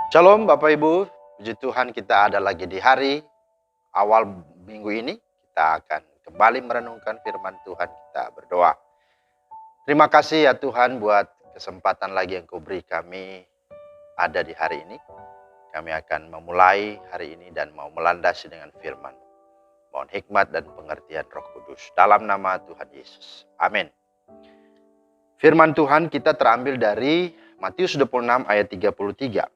Shalom Bapak Ibu, puji Tuhan kita ada lagi di hari awal minggu ini. Kita akan kembali merenungkan firman Tuhan, kita berdoa. Terima kasih ya Tuhan buat kesempatan lagi yang Kau beri kami ada di hari ini. Kami akan memulai hari ini dan mau melandasi dengan firman. Mohon hikmat dan pengertian Roh Kudus. Dalam nama Tuhan Yesus. Amin. Firman Tuhan kita terambil dari Matius 26 ayat 33.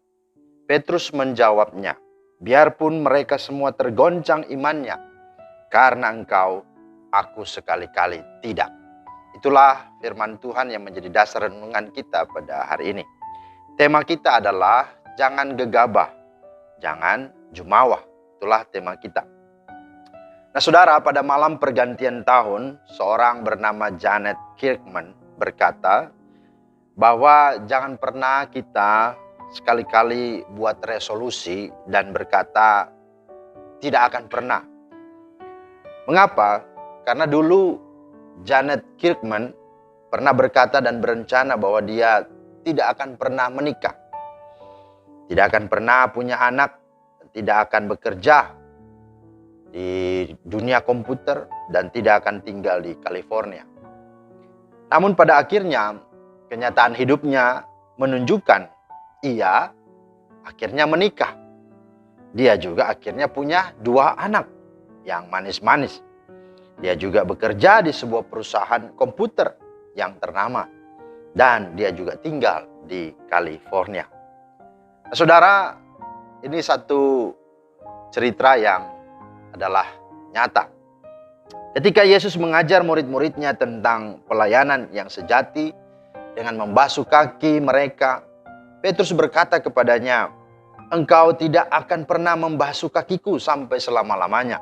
Petrus menjawabnya, biarpun mereka semua tergoncang imannya, karena engkau, aku sekali-kali tidak. Itulah firman Tuhan yang menjadi dasar renungan kita pada hari ini. Tema kita adalah jangan gegabah, jangan jumawah. Itulah tema kita. Nah saudara, pada malam pergantian tahun, seorang bernama Janet Kirkman berkata bahwa jangan pernah kita sekali-kali buat resolusi dan berkata tidak akan pernah. Mengapa? Karena dulu Janet Kirkman pernah berkata dan berencana bahwa dia tidak akan pernah menikah. Tidak akan pernah punya anak, tidak akan bekerja di dunia komputer dan tidak akan tinggal di California. Namun pada akhirnya kenyataan hidupnya menunjukkan ia akhirnya menikah. Dia juga akhirnya punya 2 anak yang manis-manis. Dia juga bekerja di sebuah perusahaan komputer yang ternama. Dan dia juga tinggal di California. Nah, saudara, ini satu cerita yang adalah nyata. Ketika Yesus mengajar murid-muridnya tentang pelayanan yang sejati dengan membasuh kaki mereka, Petrus berkata kepadanya, engkau tidak akan pernah membasuh kakiku sampai selama-lamanya.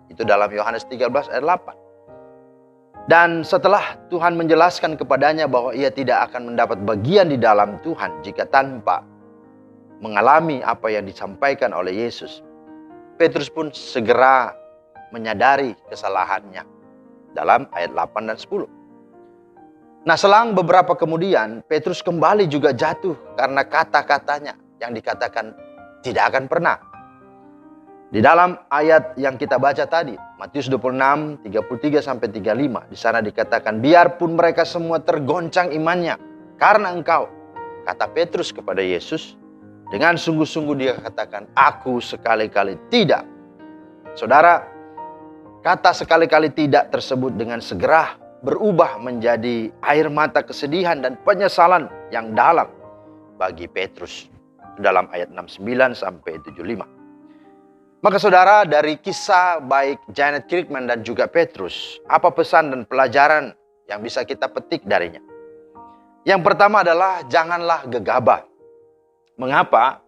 Itu dalam Yohanes 13 ayat 8. Dan setelah Tuhan menjelaskan kepadanya bahwa ia tidak akan mendapat bagian di dalam Tuhan jika tanpa mengalami apa yang disampaikan oleh Yesus, Petrus pun segera menyadari kesalahannya dalam ayat 8 dan 10. Nah, selang beberapa kemudian, Petrus kembali juga jatuh karena kata-katanya yang dikatakan tidak akan pernah. Di dalam ayat yang kita baca tadi, Matius 26, 33-35, di sana dikatakan, biarpun mereka semua tergoncang imannya, karena engkau, kata Petrus kepada Yesus, dengan sungguh-sungguh dia katakan, aku sekali-kali tidak. Saudara, kata sekali-kali tidak tersebut dengan segera berubah menjadi air mata kesedihan dan penyesalan yang dalam bagi Petrus dalam ayat 69-75. Maka saudara, dari kisah baik Janet Kirkman dan juga Petrus, apa pesan dan pelajaran yang bisa kita petik darinya? Yang pertama adalah janganlah gegabah. Mengapa?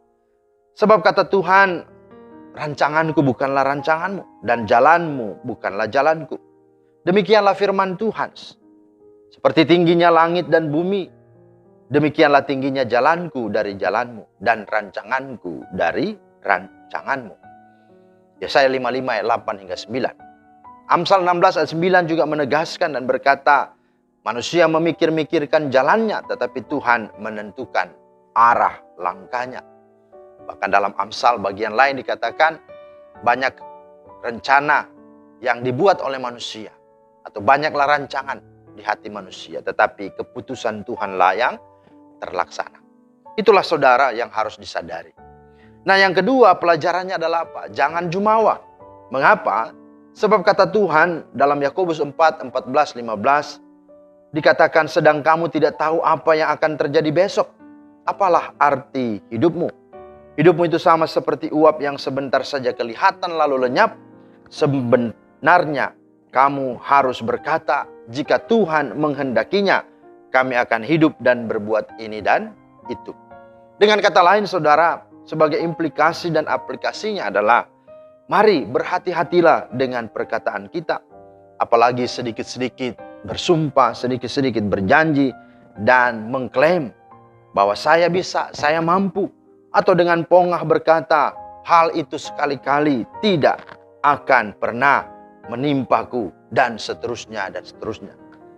Sebab kata Tuhan, rancanganku bukanlah rancanganmu dan jalanmu bukanlah jalanku. Demikianlah firman Tuhan. Seperti tingginya langit dan bumi, demikianlah tingginya jalanku dari jalanmu dan rancanganku dari rancanganmu. Yesaya 55 ayat 8 hingga 9. Amsal 16 ayat 9 juga menegaskan dan berkata, manusia memikir-mikirkan jalannya, tetapi Tuhan menentukan arah langkahnya. Bahkan dalam Amsal bagian lain dikatakan, banyak rencana yang dibuat oleh manusia, atau banyaklah rancangan di hati manusia, tetapi keputusan Tuhanlah yang terlaksana. Itulah saudara yang harus disadari. Nah yang kedua pelajarannya adalah apa? Jangan jumawa. Mengapa? Sebab kata Tuhan dalam Yakobus 4, 14, 15 dikatakan, sedang kamu tidak tahu apa yang akan terjadi besok. Apalah arti hidupmu? Hidupmu itu sama seperti uap yang sebentar saja kelihatan lalu lenyap. Sebenarnya kamu harus berkata, jika Tuhan menghendakinya, kami akan hidup dan berbuat ini dan itu. Dengan kata lain saudara, sebagai implikasi dan aplikasinya adalah, mari berhati-hatilah dengan perkataan kita. Apalagi sedikit-sedikit bersumpah, sedikit-sedikit berjanji, dan mengklaim bahwa saya bisa, saya mampu. Atau dengan pongah berkata, hal itu sekali-kali tidak akan pernah menimpaku, dan seterusnya dan seterusnya.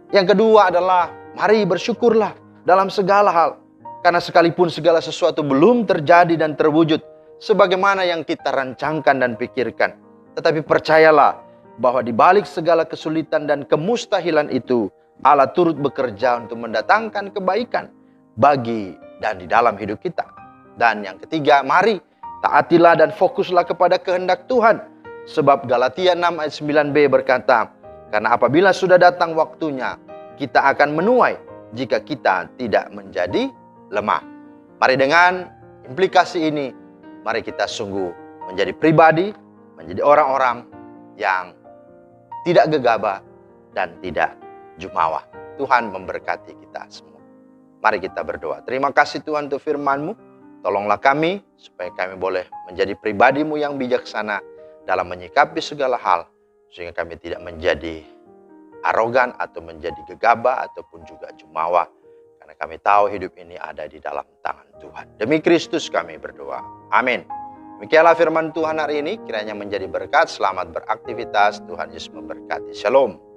Yang kedua adalah mari bersyukurlah dalam segala hal. Karena sekalipun segala sesuatu belum terjadi dan terwujud sebagaimana yang kita rancangkan dan pikirkan, tetapi percayalah bahwa di balik segala kesulitan dan kemustahilan itu, Allah turut bekerja untuk mendatangkan kebaikan bagi dan di dalam hidup kita. Dan yang ketiga, mari taatilah dan fokuslah kepada kehendak Tuhan. Sebab Galatia 6 ayat 9b berkata, karena apabila sudah datang waktunya, kita akan menuai jika kita tidak menjadi lemah. Mari dengan implikasi ini, mari kita sungguh menjadi pribadi, menjadi orang-orang yang tidak gegabah dan tidak jumawa. Tuhan memberkati kita semua. Mari kita berdoa. Terima kasih Tuhan untuk firman-Mu. Tolonglah kami supaya kami boleh menjadi pribadi-Mu yang bijaksana dalam menyikapi segala hal, sehingga kami tidak menjadi arogan atau menjadi gegabah ataupun juga jumawa. Karena kami tahu hidup ini ada di dalam tangan Tuhan. Demi Kristus kami berdoa. Amin. Demikianlah firman Tuhan hari ini, kiranya menjadi berkat. Selamat beraktivitas. Tuhan Yesus memberkati. Shalom.